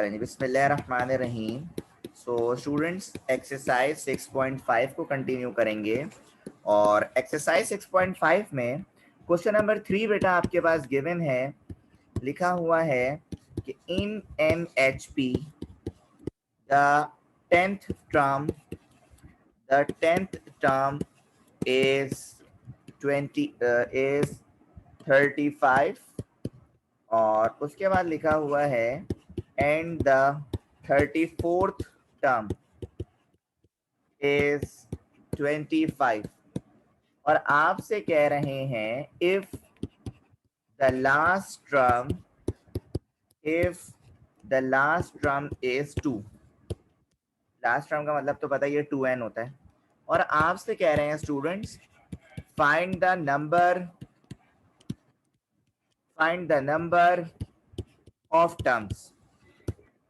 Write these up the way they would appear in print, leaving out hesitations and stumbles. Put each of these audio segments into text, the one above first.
चलें बिस्मिल्लाहिर्रहमानिर्रहीम। So students exercise 6.5 को कंटिन्यू करेंगे और एक्सरसाइज 6.5 में क्वेश्चन नंबर 3 बेटा आपके पास गिवन है, लिखा हुआ है कि in an H P the tenth term is 35 और उसके बाद लिखा हुआ है and the 34th term is 25 और आपसे कह रहे हैं if the last term is 2। Last term का मतलब तो पता ही है 2n होता है और आपसे कह रहे हैं students find the number of terms.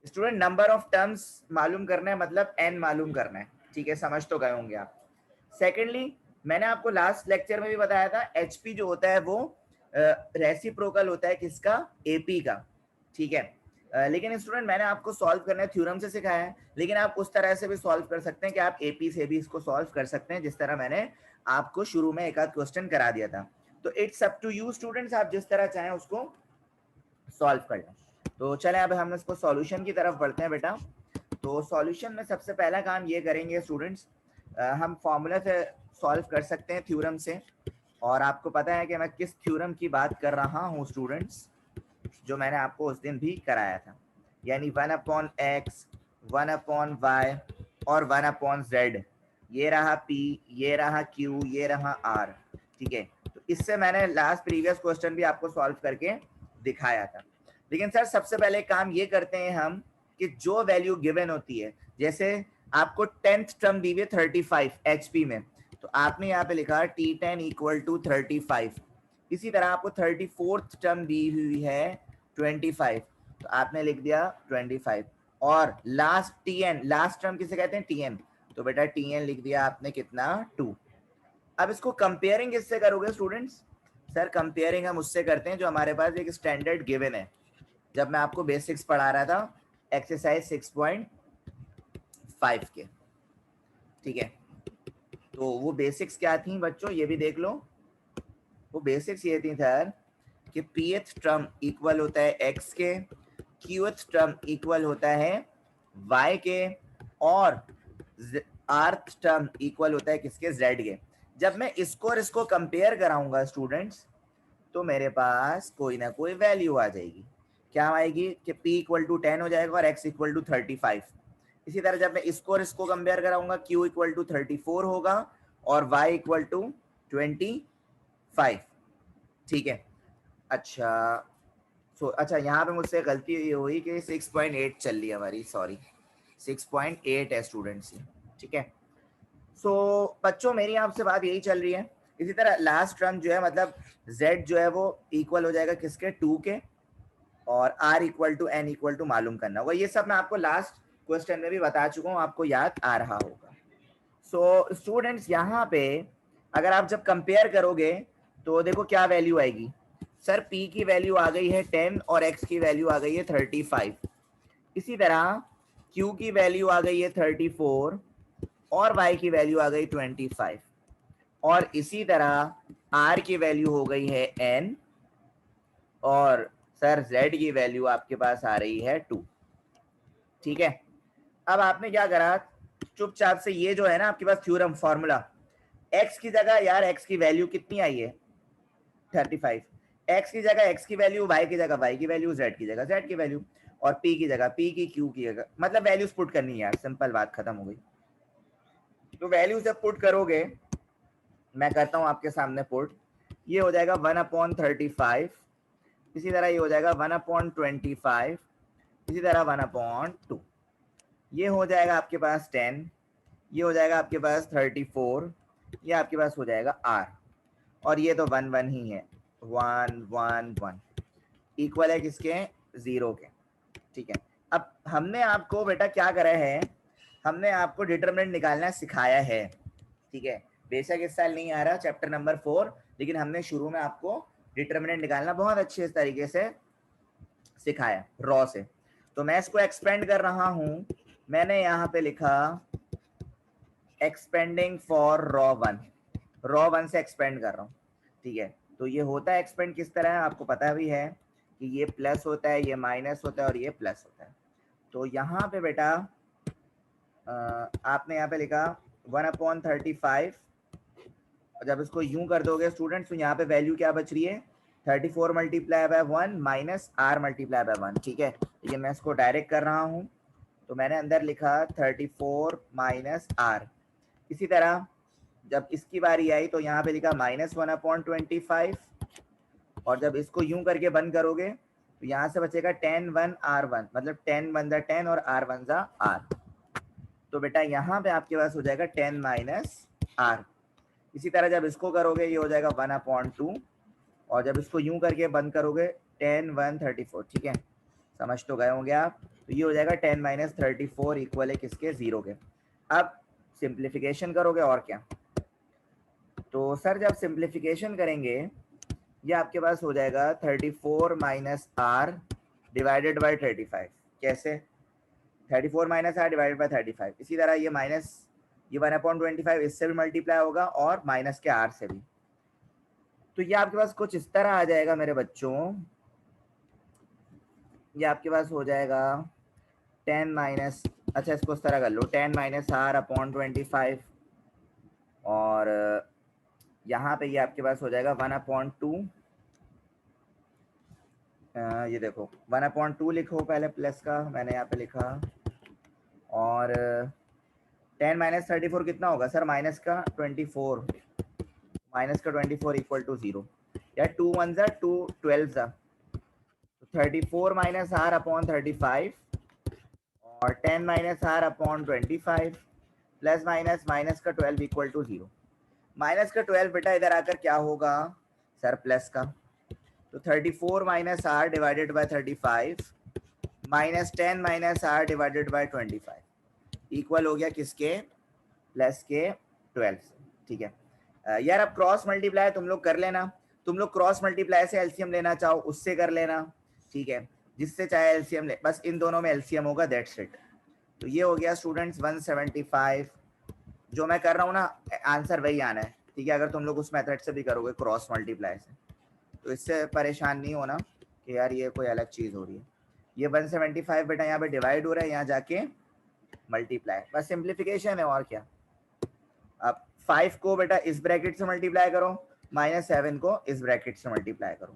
Student number of terms मालूम करना है, मतलब n मालूम करना है। ठीक है, समझ तो गए होंगे आप। सेकेंडली मैंने आपको लास्ट लेक्चर में भी बताया था HP जो होता है वो रेसिप्रोकल होता है किसका, AP का। ठीक है, लेकिन स्टूडेंट मैंने आपको सॉल्व करना है थ्योरम से सिखाया है, लेकिन आप उस तरह से भी सॉल्व कर सकते हैं कि आप AP से भी इसको सॉल्व कर सकते हैं, जिस तरह मैंने आपको शुरू में एक आध क्वेश्चन करा दिया था। तो it's up to you students, आप जिस तरह चाहें उसको सॉल्व कर लें। तो चलें अब हम इसको सॉल्यूशन की तरफ बढ़ते हैं बेटा। तो सॉल्यूशन में सबसे पहला काम ये करेंगे स्टूडेंट्स, हम फॉर्मूला से सॉल्व कर सकते हैं थ्योरम से, और आपको पता है कि मैं किस थ्योरम की बात कर रहा हूँ स्टूडेंट्स, जो मैंने आपको उस दिन भी कराया था, यानी 1/x 1/y और 1/z। ये रहा P, ये रहा Q, ये रहा R। ठीक है, तो इससे मैंने लास्ट प्रीवियस क्वेश्चन भी आपको सॉल्व करके दिखाया था। लेकिन सर सबसे पहले काम ये करते हैं हम कि जो वैल्यू गिवन होती है, जैसे आपको 10th टर्म दी हुई 35 HP में, तो आपने यहाँ पे लिखा T10 इक्वल टू 35। इसी तरह आपको 34th टर्म दी हुई है 25, तो आपने लिख दिया 25। और लास्ट TN, लास्ट टर्म किसे कहते हैं, TN, तो बेटा TN लिख दिया आपने कितना, 2। अब इसको कंपेयरिंग किससे करोगे स्टूडेंट्स? सर कंपेयरिंग हम उससे करते हैं जो हमारे पास एक स्टैंडर्ड गिवन है, जब मैं आपको बेसिक्स पढ़ा रहा था एक्सरसाइज 6.5 के। ठीक है, तो वो बेसिक्स क्या थी बच्चों, ये भी देख लो। वो बेसिक्स ये थी सर कि pth टर्म इक्वल होता है x के, qth टर्म इक्वल होता है y के, और rth टर्म इक्वल होता है किसके, z के। जब मैं इसको और इसको कंपेयर कराऊंगा स्टूडेंट्स, तो मेरे पास कोई ना कोई वैल्यू आ जाएगी। क्या आएगी कि p इक्वल टू 10 हो जाएगा और x इक्वल टू 35। इसी तरह जब मैं इसको और इसको कंपेयर कराऊंगा, q इक्वल टू 34 होगा और y इक्वल टू 25। ठीक है, अच्छा अच्छा यहाँ पे मुझसे गलती ये हुई कि 6.8 चल रही है हमारी, सॉरी 6.8 है स्टूडेंट्स। ठीक है, सो बच्चों मेरी आपसे बात यही चल रही है। इसी तरह लास्ट टर्म जो है, मतलब z जो है वो इक्वल हो जाएगा किसके, 2 के, और r equal to n equal to मालूम करना होगा। ये सब मैं आपको लास्ट क्वेश्चन में भी बता चुका हूँ, आपको याद आ रहा होगा। सो स्टूडेंट्स यहाँ पे अगर आप जब कंपेयर करोगे तो देखो क्या वैल्यू आएगी। सर p की वैल्यू आ गई है 10 और x की वैल्यू आ गई है 35। इसी तरह q की वैल्यू आ गई है 34 और y की वैल्यू आ गई 25, और इसी तरह r की वैल्यू हो गई है n, और सर z की वैल्यू आपके पास आ रही है 2। ठीक है, अब आपने क्या करा, चुपचाप से ये जो है ना आपके पास थ्योरम फॉर्मूला, x की जगह यार x की वैल्यू कितनी आई है, 35। x की जगह x की वैल्यू, y की जगह y की वैल्यू, z की जगह z की वैल्यू, और p की जगह p की, q की जगह, मतलब वैल्यूज पुट करनी है यार, सिंपल बात खत्म हो गई। तो वैल्यू जब पुट करोगे, मैं करता हूं आपके सामने पुट, ये हो जाएगा 1/35, इसी तरह ये हो जाएगा 1/25, इसी तरह 1/2, ये हो जाएगा आपके पास 10, ये हो जाएगा आपके पास 34, ये आपके पास हो जाएगा r, और ये तो 1 1 ही है, 1 1 1 इक्वल है किसके, 0 के। ठीक है, अब हमने आपको बेटा क्या करा है, हमने आपको डिटरमिनेंट निकालना सिखाया है। ठीक है, बेशक इस साल नहीं आ रहा चैप्टर नंबर 4, लेकिन हमने शुरू में आपको डिटरमिनेंट निकालना बहुत अच्छे तरीके से सिखाया रॉ से। तो मैं इसको एक्सपेंड कर रहा हूं, मैंने यहाँ पे लिखा एक्सपेंडिंग फॉर रॉ वन से एक्सपेंड कर रहा हूँ, ठीक है। तो ये होता है एक्सपेंड किस तरह है, आपको पता भी है कि ये प्लस होता है, ये माइनस होता है और ये प्लस होता है। तो यहाँ पे बेटा आपने यहाँ पे लिखा 1/35, जब इसको यूं कर दोगे स्टूडेंट्स तो यहाँ पे वैल्यू क्या बच रही है, 34 multiply by 1 minus r multiply by 1, ठीक है। लेकिन मैं इसको डायरेक्ट कर रहा हूँ, तो मैंने अंदर लिखा 34 माइनस r। इसी तरह जब इसकी बारी आई तो यहाँ पे लिखा -1/25, और जब इसको यूं करके बंद करोगे तो यहाँ से बचेगा 10 1 r1, मतलब 10 1 जा 10 और r 1 जा r। तो बेटा यहाँ पे आपके पास हो जाएगा 10 माइनस r। इसी तरह जब इसको करोगे ये हो जाएगा 1/2, और जब इसको यूं करके बंद करोगे 10 1 34, ठीक है, समझ तो गए होंगे आप। तो ये हो जाएगा 10 माइनस 34 इक्वल है किसके, 0 के। अब सिंप्लीफिकेशन करोगे और क्या, तो सर जब सिंप्लीफिकेशन करेंगे ये आपके पास हो जाएगा 34 माइनस आर डिवाइडेड बाई 35। कैसे, 34 माइनस आर डिवाइडेड बाई 35। इसी तरह ये माइनस ये 1/25 इससे भी मल्टीप्लाई होगा और माइनस के आर से भी। तो ये आपके पास कुछ इस तरह आ जाएगा मेरे बच्चों, ये आपके पास हो जाएगा 10 माइनस, अच्छा इसको इस तरह कर लो, 10 माइनस आर अपॉन 25, और यहाँ पे ये आपके पास हो जाएगा 1/2, ये देखो 1/2 लिखो पहले प्लस का, मैंने यहाँ पे लिखा, और 10 माइनस 34 कितना होगा सर, माइनस का 24, माइनस का 24 इक्वल टू 0, या 2 1 जा 2 12 जा, तो 34 माइनस आर अपॉन 35 और 10 minus R upon 25 plus minus minus का 12 इक्वल टू 0। माइनस का 12 बेटा इधर आकर क्या होगा सर, प्लस का, तो 34 minus R divided by 35 minus 10 minus R divided by 25 equal हो गया किसके, प्लस के 12 से, ठीक है। यार अब क्रॉस मल्टीप्लाई तुम लोग कर लेना, तुम लोग क्रॉस मल्टीप्लाई से एलसीएम लेना चाहो उससे कर लेना, ठीक है, जिससे चाहे एलसीएम ले, बस इन दोनों में एलसीएम होगा, दैट्स इट। तो ये हो गया स्टूडेंट्स 175, जो मैं कर रहा हूँ ना आंसर वही आना है, ठीक है। अगर तुम लोग उस मेथड से भी करोगे क्रॉस मल्टीप्लाई से तो इससे परेशान नहीं होना कि यार ये कोई अलग चीज हो रही है। ये 175 बेटा यहाँ पे डिवाइड हो रहा है, यहाँ जाके मल्टीप्लाई, बस सिंप्लीफिकेशन है और क्या। अब 5 को बेटा इस ब्रैकेट से मल्टीप्लाई करो, -7 को इस ब्रैकेट से मल्टीप्लाई करो,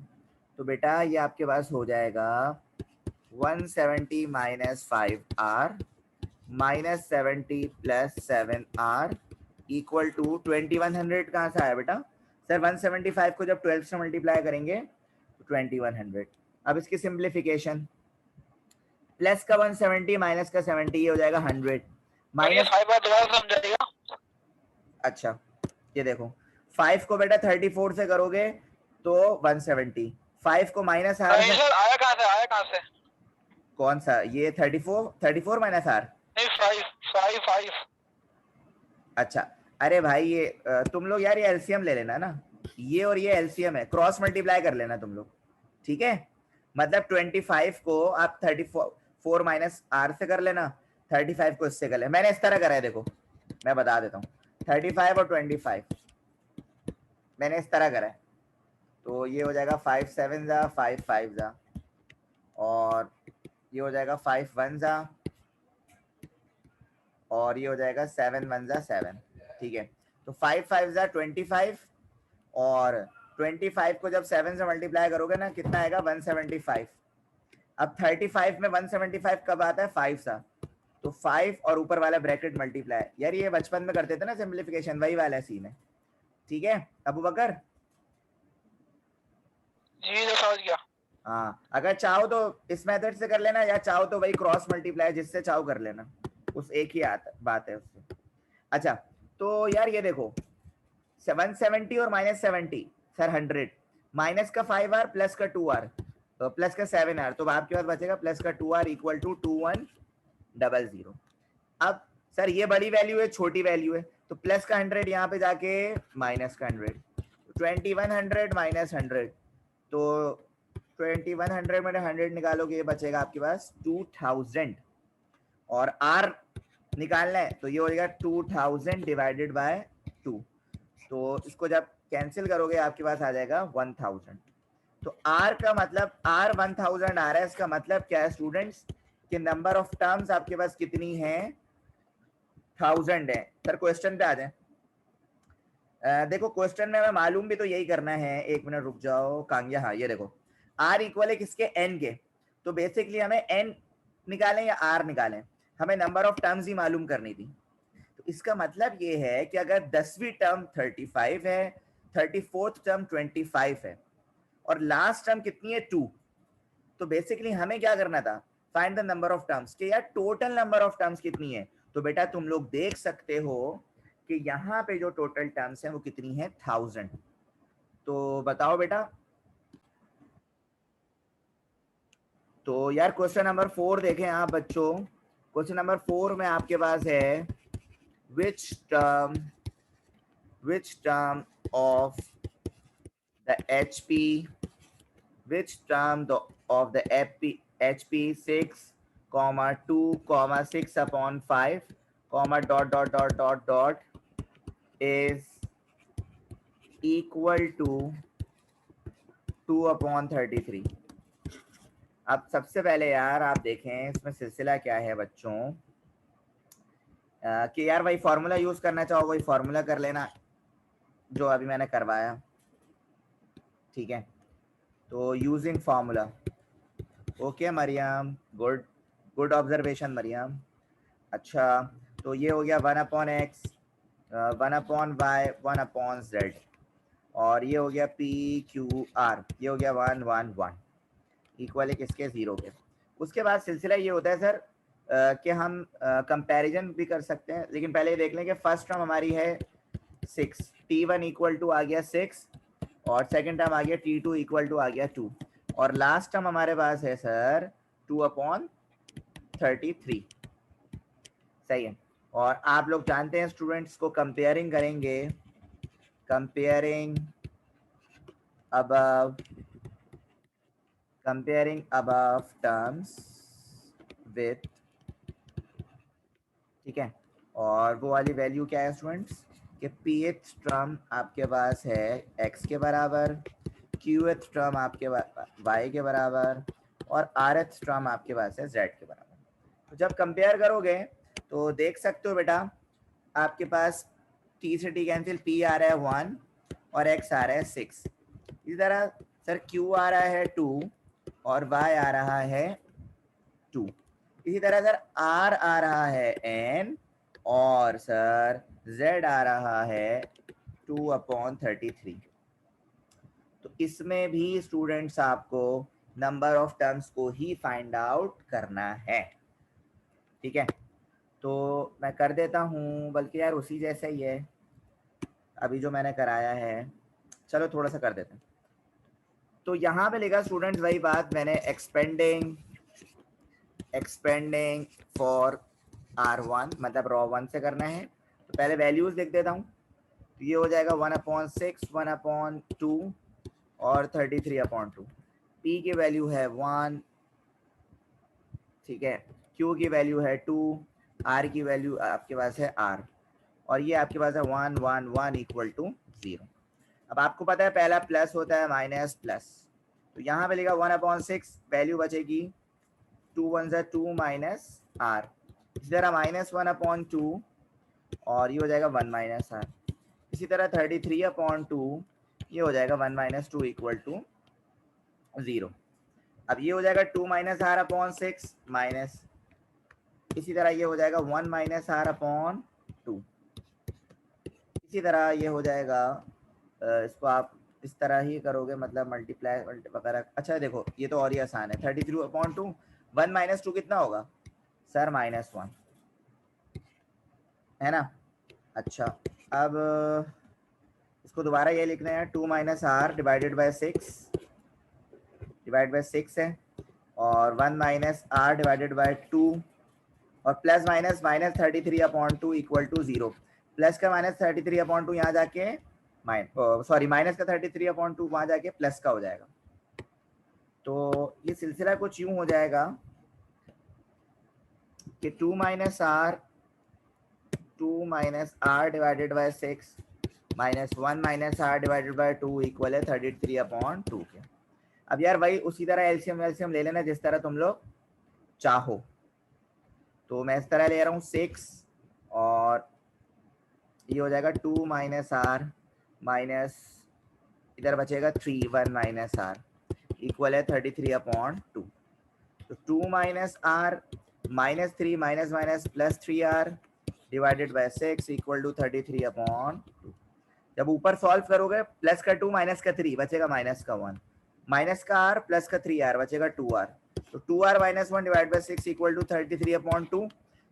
तो बेटा ये आपके पास हो जाएगा 170 minus 5r minus 70 plus 7r equal to 2100। कहाँ से आया बेटा सर, 175 को जब 12 से मल्टीप्लाई करेंगे तो 2100। अब इसकी सिंप्लीफिकेशन, प्लस का 170 माइनस का 70 ये हो जाएगा 100 माइनस, अच्छा ये देखो 5 को बेटा 34 से करोगे तो 170, 5 को माइनस आर आया कहाँ से कौन सा, ये 34 माइनस आर, नहीं 5 अच्छा अरे भाई ये तुम लोग यार ये एलसीएम ले लेना ना, ये और ये एलसीएम है, क्रॉस मल्टीप्लाई कर लेना तुम लोग, ठीक है। मतलब 25 को आप 34 माइनस आर से कर लेना, 35 को इससे कर लेना, मैंने इस तरह करा है, देखो मैं बता देता हूँ, 35 और 25 मैंने इस तरह करा है, तो ये हो जाएगा 5 7 जा 5 5 जा, और ये हो जाएगा 5 1 जा, और ये हो जाएगा 7 1 जा 7, ठीक है। तो 5 5 जा 25, और 25 को जब 7 से मल्टीप्लाई करोगे ना कितना आएगा 175। अब 35 में 175 कब आता है, 5 सा, तो 5 और ऊपर वाला ब्रैकेट मल्टीप्लाई, यार ये बचपन में करते थे ना सिंप्लीफिकेशन, वही वाला सीन है, ठीक है अबू बकर जी, समझ गया। हाँ, अगर चाहो तो इस मेथड से कर लेना, या चाहो तो वही क्रॉस मल्टीप्लाई जिससे चाहो कर लेना, उस एक ही बात है उससे। अच्छा तो यार ये देखो 170 और -70 सर 100, माइनस का 5r प्लस का 2r प्लस का 7r, तो आपके पास बचेगा प्लस का 2r इक्वल टू 2100। अब सर ये बड़ी वैल्यू है छोटी वैल्यू है, तो प्लस का 100 यहाँ पे जाके माइनस का 100, 2100 माइनस 100, तो 2100 में 100 निकालोगे, ये बचेगा आपके पास 2000, और r निकालना है तो ये हो जाएगा 2000 डिवाइडेड बाय 2, तो इसको जब कैंसिल करोगे आपके पास आ जाएगा 1000। तो r का मतलब r 1000 आ रहा है, इसका मतलब क्या है स्टूडेंट्स कि नंबर ऑफ टर्म्स आपके पास कितनी है, 1000 है। सर क्वेश्चन पे आ जाए। देखो क्वेश्चन में हमें मालूम भी तो यही करना है, एक मिनट रुक जाओ कांग्या। हाँ ये देखो r इक्वल है किसके, n के, तो बेसिकली हमें n निकालें या r निकालें, हमें नंबर ऑफ टर्म्स ही मालूम करनी थी। तो इसका मतलब ये है कि अगर 10वीं टर्म 35 है, 34th टर्म 25 है और लास्ट टर्म कितनी है 2, तो बेसिकली हमें क्या करना था, find the number of terms, कि यार टोटल नंबर ऑफ टर्म्स कितनी है। तो बेटा तुम लोग देख सकते हो कि यहाँ पे जो टोटल टर्म्स हैं वो कितनी है 1000। तो बताओ बेटा, तो यार क्वेश्चन नंबर 4 देखें आप बच्चों। क्वेश्चन नंबर 4 में आपके पास है which term of the HP, which term of the HP 6, 2, 6 upon 5, dot is equal to 2 upon 33। अब सबसे पहले यार आप देखें इसमें सिलसिला क्या है बच्चों, कि यार वही फॉर्मूला यूज करना चाहो वही फॉर्मूला कर लेना जो अभी मैंने करवाया, ठीक है। तो using formula, okay Mariam, good observation Mariam. अच्छा तो ये हो गया 1 upon x, 1 upon y, 1 upon z, और ये हो गया पी क्यू आर, ये हो गया 1 1 1 इक्वल है किसके, 0 के। उसके बाद सिलसिला ये होता है सर कि हम कंपैरिजन भी कर सकते हैं, लेकिन पहले ये देख लें कि फर्स्ट टर्म हमारी है 6, t1 इक्वल टू आ गया 6, और सेकंड टर्म आ गया t2 इक्वल टू आ गया 2, और लास्ट टर्म हमारे पास है सर 2 अपॉन 33, सही है। और आप लोग जानते हैं स्टूडेंट्स को कंपेयरिंग करेंगे, कंपेयरिंग above terms with, ठीक है। और वो वाली वैल्यू क्या है स्टूडेंट्स कि pth टर्म आपके पास है x के बराबर, qth टर्म आपके y के बराबर, और rth टर्म आपके पास है z के बराबर। तो जब कंपेयर करोगे तो देख सकते हो बेटा आपके पास t से t कैंसिल, p आ रहा है 1 और x आ रहा है 6। इसी तरह सर q आ रहा है 2 और y आ रहा है 2। इसी तरह सर r आ रहा है n और सर z आ रहा है 2 अपॉन 33। तो इसमें भी स्टूडेंट्स आपको नंबर ऑफ टर्म्स को ही फाइंड आउट करना है, ठीक है। तो मैं कर देता हूँ, बल्कि यार उसी जैसा ही है अभी जो मैंने कराया है, चलो थोड़ा सा कर देते हैं। तो यहाँ पे लिखा स्टूडेंट्स वही बात मैंने, एक्सपेंडिंग फॉर R1 मतलब रॉ 1 से करना है। तो पहले वैल्यूज लिख देता हूँ, तो ये हो जाएगा 1/6, 1/2 और 33/2। P की वैल्यू है 1, ठीक है, Q की वैल्यू है 2, R की वैल्यू आपके पास है R, और ये आपके पास है 1 1 1 इक्वल टू 0। अब आपको पता है पहला प्लस होता है माइनस प्लस, तो यहाँ पे लिखा 1/6, वैल्यू बचेगी 2 1 2 माइनस R, इसी तरह -1/2 और ये हो जाएगा 1 माइनस R, इसी तरह 33/2 ये हो जाएगा 1 - 2 इक्वल टू 0। अब ये हो जाएगा 2 - R/6 माइनस, इसी तरह ये हो जाएगा 1 - R/2, इसी तरह ये हो जाएगा, इसको आप इस तरह ही करोगे मतलब मल्टीप्लाई वगैरह। अच्छा देखो ये तो और ही आसान है, 33/2, 1 - 2 कितना होगा सर, -1 है ना। अच्छा अब इसको दोबारा ये लिखना है, 2 - R डिवाइडेड बाय 6 है, और 1 - R डिवाइडेड बाय 2, और plus minus -33/2 equal to 0। Plus का -33/2 यहाँ जाके सॉरी माइनस का 33/2 वहाँ जाके प्लस का हो जाएगा। तो ये सिलसिला कुछ यूं हो जाएगा कि 2 minus r divided by 6 minus 1 minus r divided by 2 equal है 33/2 के। अब यार वही उसी तरह एलसीएम एलसीएम ले लेना जिस तरह तुम लोग चाहो। तो मैं इस तरह ले रहा हूँ 6 और ये हो जाएगा 2 माइनस r माइनस इधर बचेगा 3 1 माइनस r इक्वल है 33/2। तो 2 minus r minus 3 minus minus plus 3r divided by 6 equal to 33/2। जब ऊपर सॉल्व करोगे प्लस का 2 माइनस का 3 बचेगा माइनस का 1 माइनस का r प्लस का 3r बचेगा 2r। तो 2r minus 1 divide by 6 equal to 33/2।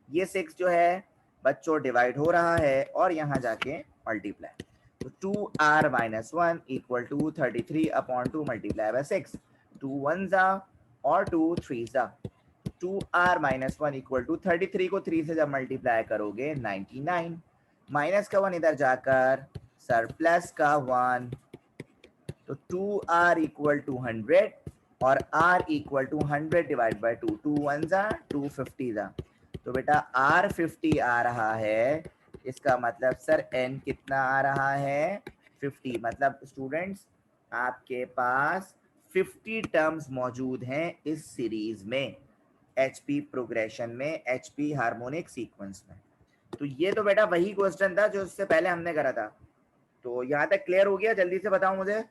ये 6 जो है बच्चों डिवाइड हो रहा है और यहाँ जाके मल्टीप्लाई। तो 2r minus 1 equal to 33/2 multiply by 6। 2 1 जा और 2 3 जा। 2r माइनस 1 इक्वल टू 33 को 3 से जब मल्टीप्लाई करोगे 99 माइनस का 1 इधर जाकर सर प्लस का 1। तो 2r इक्वल टू 100 और r equal to 100 divide by 2। 2 1 जा 250 जा। तो बेटा r 50 आ रहा है। इसका मतलब सर n कितना आ रहा है 50। मतलब स्टूडेंट्स आपके पास 50 टर्म्स मौजूद हैं इस सीरीज में HP प्रोग्रेशन में HP हार्मोनिक सीक्वेंस में। तो ये तो बेटा वही क्वेश्चन था जो उससे पहले हमने करा था। तो यहाँ तक क्लियर हो गया? जल्दी से बताओ मुझे।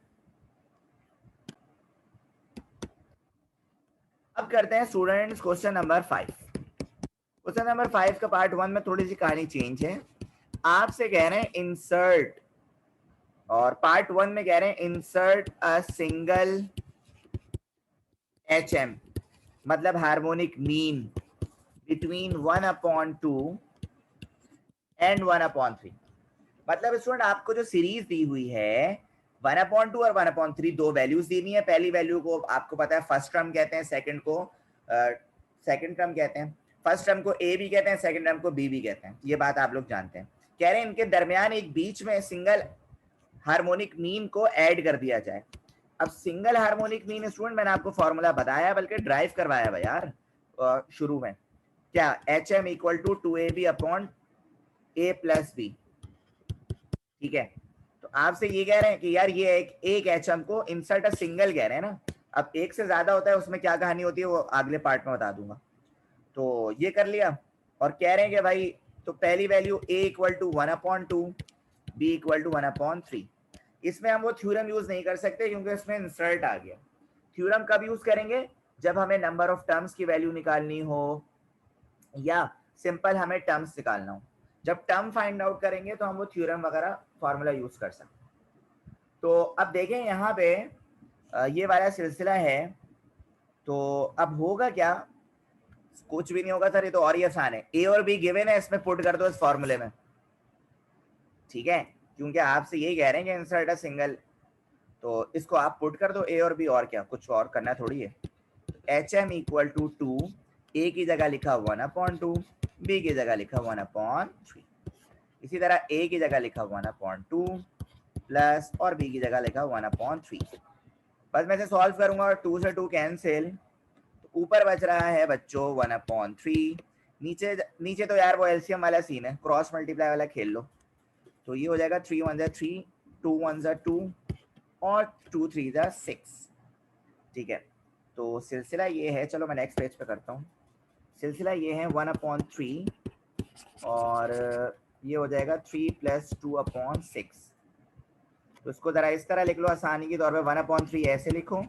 अब करते हैं students question number 5। Question number 5 का पार्ट 1 में थोड़ी सी कहानी चेंज है। आपसे कह रहे हैं इंसर्ट, और पार्ट 1 में कह रहे हैं इंसर्ट अ सिंगल HM मतलब हार्मोनिक मीन बिटवीन 1/2 एंड 1/3। मतलब स्टूडेंट आपको जो सीरीज दी हुई है 1/2 और 1/3 दो वैल्यूज दी हुई है। पहली वैल्यू को आपको पता है फर्स्ट टर्म कहते हैं, सेकंड को सेकंड टर्म कहते हैं, फर्स्ट टर्म को ए भी कहते हैं, सेकंड टर्म को बी भी कहते हैं। ये बात आप लोग जानते हैं। कह रहे हैं इनके दरमियान एक बीच में सिंगल हार्मोनिक मीन को ऐड कर दिया जाए। अब सिंगल हार्मोनिक मीन स्टूडेंट मैंने आपको फॉर्मूला बताया बल्कि ड्राइव करवाया भाई यार शुरू में। क्या HM equal to 2AB upon A plus B. ठीक है, तो आपसे ये कह रहे हैं कि यार ये एक HM को इंसर्ट अ सिंगल कह रहे हैं ना। अब एक से ज्यादा होता है उसमें क्या कहानी होती है वो अगले पार्ट में बता दूंगा। तो ये कर लिया और कह रहे हैं कि भाई तो पहली value A equal to 1/2 B equal to 1/3। इसमें हम वो थ्योरम यूज नहीं कर सकते क्योंकि इसमें इंसर्ट आ गया। थ्योरम कब यूज करेंगे? जब हमें नंबर ऑफ टर्म्स की वैल्यू निकालनी हो या सिंपल हमें टर्म्स निकालना हो। जब टर्म फाइंड आउट करेंगे तो हम वो थ्योरम वगैरह फार्मूला यूज कर सकते हैं। तो अब देखें यहाँ पे ये वाला सिलसिला है। तो अब होगा क्या? कुछ भी नहीं होगा सर, ये तो और ही आसान है। ए और बी गिवन है, इसमें पुट कर दो इस फॉर्मूले में। ठीक है, क्योंकि आपसे यही कह रहे हैं कि इंसर्ट अ सिंगल, तो इसको आप पुट कर दो ए और बी। और क्या, कुछ और करना थोड़ी है। HM इक्वल टू 2, ए की जगह लिखा 1/2, बी की जगह लिखा 1/3, इसी तरह ए की जगह लिखा 1/2 प्लस और बी की जगह लिखा 1/3। बस मैं इसे सॉल्व करूंगा और 2 से 2 कैंसिल, तो ऊपर बच रहा है बच्चों 1/3। नीचे नीचे तो यार वो एलसीएम वाला सीन है, क्रॉस मल्टीप्लाई वाला खेल लो। तो ये हो जाएगा 3 1 जा 3, 2 1 जा 2 और 2 3 जा 6। ठीक है, तो सिलसिला ये है। चलो मैं नेक्स्ट पेज पे करता हूँ। सिलसिला ये है 1/3 और ये हो जाएगा 3 + 2/6। तो इसको जरा इस तरह लिख लो आसानी के तौर पे, 1/3 ऐसे लिखो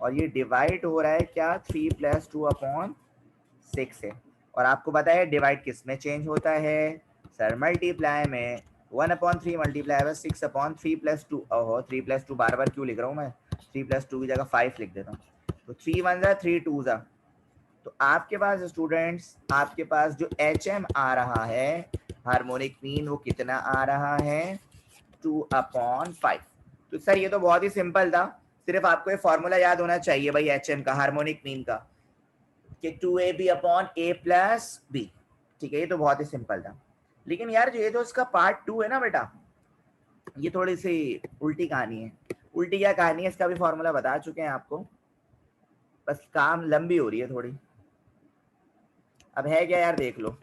और ये डिवाइड हो रहा है क्या 3 + 2/6 से। और आपको पता है डिवाइड किस में चेंज होता है सर? मल्टीप्लाई में। 1/3 मल्टीप्लाई बाय 6/3 + 2। ओहो 3 + 2 बार बार क्यों लिख रहा हूँ मैं? 3 + 2 की जगह 5 लिख देता हूँ। तो 3 1 जा 3 2 जा। तो आपके पास स्टूडेंट्स आपके पास जो HM आ रहा है हार्मोनिक मीन वो कितना आ रहा है 2/5। तो सर ये तो बहुत ही सिंपल था, सिर्फ आपको ये फॉर्मूला याद होना चाहिए भाई HM का, हार्मोनिक मीन का, कि 2AB upon A plus B। ठीक है, ये तो बहुत ही सिंपल था। लेकिन यार ये जो इसका पार्ट 2 है ना बेटा, ये थोड़ी सी उल्टी कहानी है। उल्टी क्या कहानी है इसका भी फॉर्मूला बता चुके हैं आपको। बस काम लंबी हो रही है थोड़ी। अब है क्या यार, देख लो,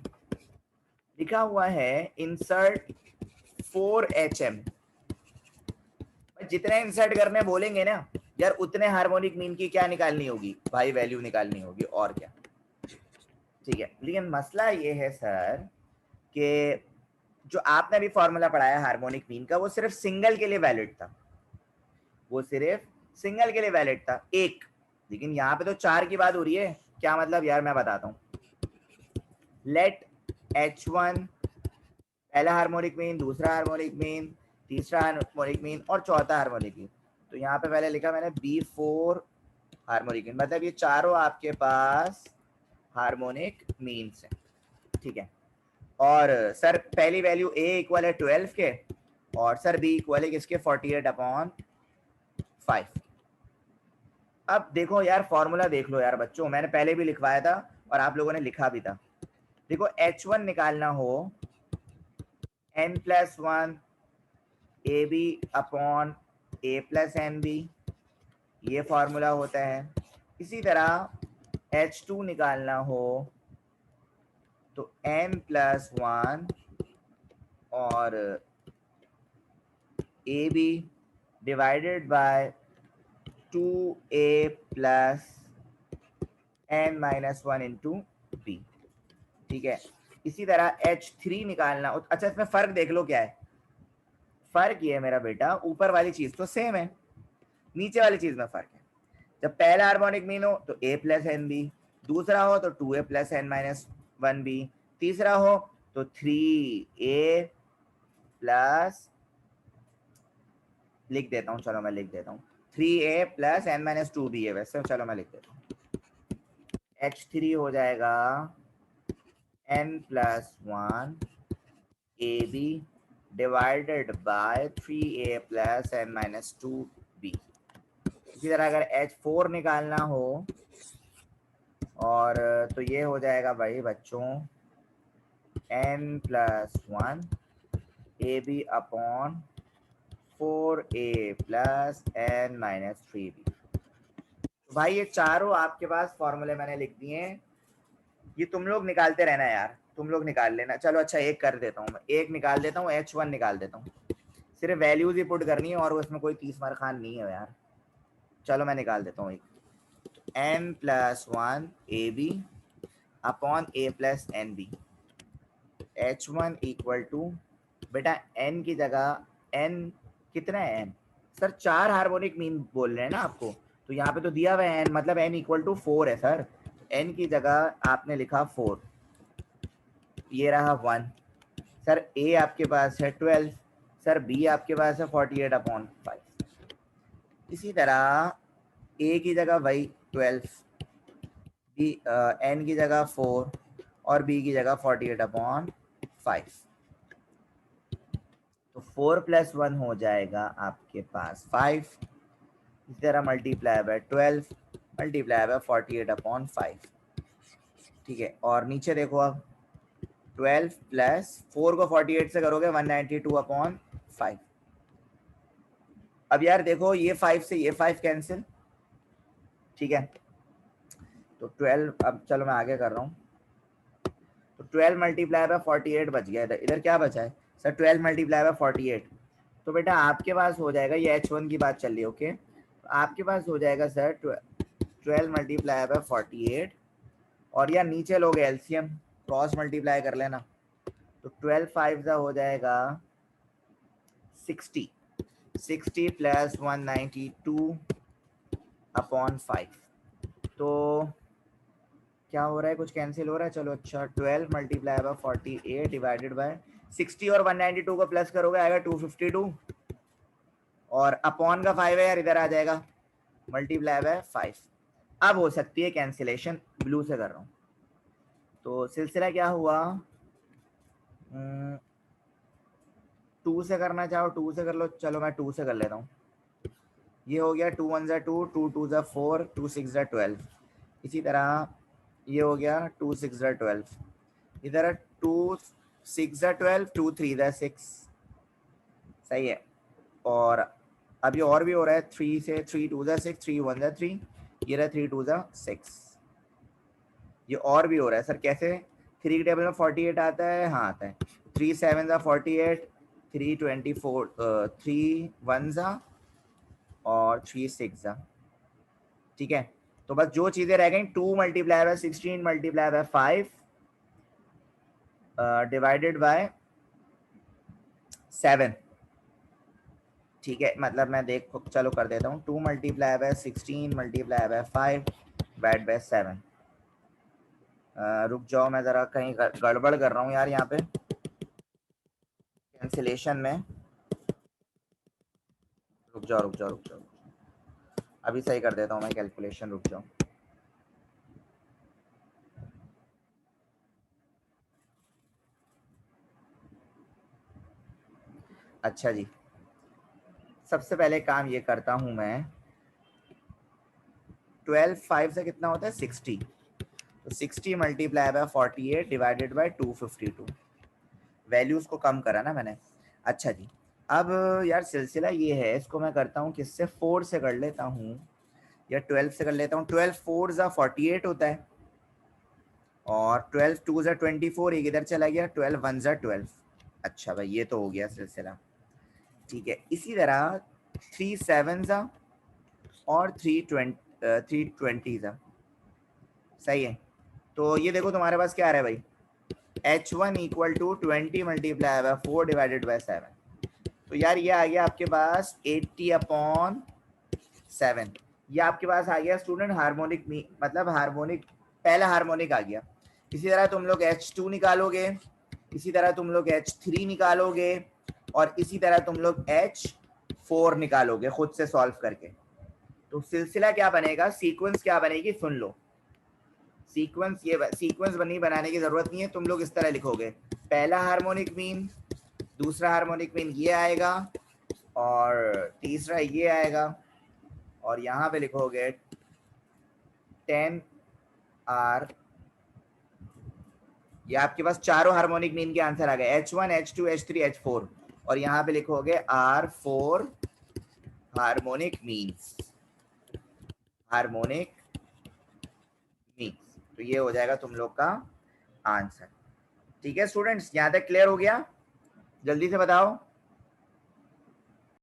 लिखा हुआ है इंसर्ट 4HM। जितने इंसर्ट करने बोलेंगे ना यार, उतने हार्मोनिक मीन की क्या निकालनी होगी भाई, वैल्यू निकालनी होगी, और क्या। ठीक है, लेकिन मसला ये है सर कि जो आपने अभी फॉर्मूला पढ़ाया हार्मोनिक मीन का, वो सिर्फ सिंगल के लिए वैलिड था, वो सिर्फ सिंगल के लिए वैलिड था एक। लेकिन यहाँ पे तो 4 की बात हो रही है। क्या मतलब यार, मैं बताता हूँ। लेट H1 पहला हार्मोनिक मीन, दूसरा हार्मोनिक मीन, तीसरा हार्मोनिक मीन और चौथा हार्मोनिक मीन। तो यहाँ पे पहले लिखा मैंने B4 हार्मोनिक मीन, मतलब ये चारों आपके पास हार्मोनिक मीन्स हैं। ठीक है, और सर पहली वैल्यू A इक्वल है 12 के, और सर B इक्वल है किसके, 48/5। अब देखो यार, फॉर्मूला देख लो यार बच्चों, मैंने पहले भी लिखवाया था और आप लोगों ने लिखा भी था। देखो H1 निकालना हो n+1 AB/A+NB, ये फॉर्मूला होता है। इसी तरह H2 निकालना हो तो n+1 और AB divided by 2A plus n-1 into B। ठीक है, इसी तरह H3 निकालना। अच्छा, इसमें फर्क देख लो क्या है। फर्क ये है मेरा बेटा, ऊपर वाली चीज तो सेम है, नीचे वाली चीज में फर्क है। जब पहला हार्मोनिक मीन हो तो A+NB, दूसरा हो तो 2A प्लस n-1B, तीसरा हो तो 3A प्लस, लिख देता हूँ, चलो मैं लिख देता हूँ, 3A प्लस n-2B है वैसे, चलो मैं लिख देता हूँ। H3 हो जाएगा n+1 AB divided by 3A plus n-2B। इसी तरह अगर H4 निकालना हो और तो ये हो जाएगा भाई बच्चों n+1 AB upon 4A plus n-3B। भाई ये चारों आपके पास फॉर्मूले मैंने लिख दिए हैं, ये तुम लोग निकालते रहना यार, तुम लोग निकाल लेना। चलो अच्छा, एक कर देता हूँ मैं, एक निकाल देता हूँ, H1 निकाल देता हूँ। सिर्फ वैल्यूज ही पुट करनी है और उसमें कोई 30 मार खान नहीं है यार। चलो मैं निकाल देता हूँ एक, n+1 AB upon A plus NB। H1 equal to, बेटा n की जगह, n कितना है n, सर 4 हार्मोनिक मीन बोल रहे हैं ना आपको, तो यहाँ पे तो दिया हुआ है n, मतलब n इक्वल टू 4 है सर। n की जगह आपने लिखा 4, ये रहा 1। सर A आपके पास है 12, सर B आपके पास है 48/5। इसी तरह A की जगह वही 12, B n की जगह 4 और B की जगह 48/5। तो 4 + 1 हो जाएगा आपके पास 5। इसी तरह मल्टीप्लाई बाय 12 मल्टीप्लाई बाय 48/5। ठीक है, और नीचे देखो अब 12 प्लस 4 को 48 से करोगे 192/5। अब यार देखो, ये 5 से ये 5 कैंसिल। ठीक है, तो 12, अब चलो मैं आगे कर रहा हूँ। तो 12 मल्टीप्लाई बाय 48 बच गया, इधर क्या बचा है सर, 12 मल्टीप्लाई बाय 48। तो बेटा आपके पास हो जाएगा, ये H1 की बात चल रही है, ओके, तो आपके पास हो जाएगा सर 12 मल्टीप्लाई बाय 48, और यार नीचे लोग एलसीएम क्रॉस मल्टीप्लाई कर लेना, तो 12 5 हो जाएगा 60, 60 प्लस 192/5। तो क्या हो रहा है, कुछ कैंसिल हो रहा है, चलो अच्छा, 12 मल्टीप्लाई बाय 48 डिवाइडेड बाय 60 और 192 को प्लस करोगे आएगा 252, और अपॉन का 5 है यार, इधर आ जाएगा मल्टीप्लाई बाय 5। अब हो सकती है कैंसिलेशन, ब्लू से कर रहा हूँ। तो सिलसिला क्या हुआ, 2 से करना चाहो 2 से कर लो, चलो मैं 2 से कर लेता हूँ। ये हो गया 2 1 2, 2 2 4, 2 6 12। इसी तरह ये हो गया 2 6 12, इधर 2 6 12, 2 3 6, सही है। और अब ये और भी हो रहा है, 3 से 3 2 6, 3 1 3, ये रहा 3 2 6। ये और भी हो रहा है सर, कैसे? 3 के टेबल में 48 आता है, हाँ आता है। 3 7 48, 3 24, 3 1 और 3 6। ठीक है, तो बस जो चीजें रह गई, 2 multiply by 16 multiply by 5 divided by 7। ठीक है, मतलब मैं देखो चलो कर देता हूँ, 2 multiply by 16 multiply by 5 divide by 7। रुक जाओ, मैं जरा कहीं गड़बड़ कर रहा हूँ यार यहाँ पे कैंसिलेशन में। रुक जाओ रुक जाओ रुक जाओ, अभी सही कर देता हूँ मैं कैलकुलेशन, रुक जाओ। अच्छा जी, सबसे पहले काम ये करता हूँ मैं, 12 5 से कितना होता है 60, तो 60 multiply by 48 divided by 252। Values को कम करा ना मैंने। अच्छा जी, अब यार सिलसिला ये है, इसको मैं करता हूँ किससे, 4 से कर लेता हूँ या 12 से कर लेता हूँ। 12 4 ज़ा 48 होता है और 12 2 ज़ा 24, एक इधर चला गया, 12 1 ज़ा 12। अच्छा भाई, ये तो हो गया सिलसिला। ठीक है, इसी तरह 3 7 ज़ा और 3 20 ज़ा। सही है, तो ये देखो तुम्हारे पास क्या आ रहा है भाई, h1 equal to 20 multiply by 4 divided by 7। तो यार ये आ गया आपके पास 80/7। ये आपके पास आ गया स्टूडेंट हार्मोनिक, मतलब हार्मोनिक, पहला हार्मोनिक आ गया। इसी तरह तुम लोग H2 निकालोगे, इसी तरह तुम लोग H3 निकालोगे और इसी तरह तुम लोग H4 निकालोगे खुद से सॉल्व करके। तो सिलसिला क्या बनेगा, सीक्वेंस क्या बनेगी, सुन लो। सीक्वेंस, ये सीक्वेंस बनाने की जरूरत नहीं है, तुम लोग इस तरह लिखोगे, पहला हार्मोनिक मीन, दूसरा हार्मोनिक मीन ये आएगा और तीसरा ये आएगा, और यहाँ पे लिखोगे 10R। ये आपके पास चारों हार्मोनिक मीन के आंसर आ गए, H1 H2 H3 H4, और यहाँ पे लिखोगे R4 harmonic means, harmonic means. तो ये हो जाएगा तुम लोग का आंसर। ठीक है स्टूडेंट्स, यहाँ तक क्लियर हो गया? जल्दी से बताओ।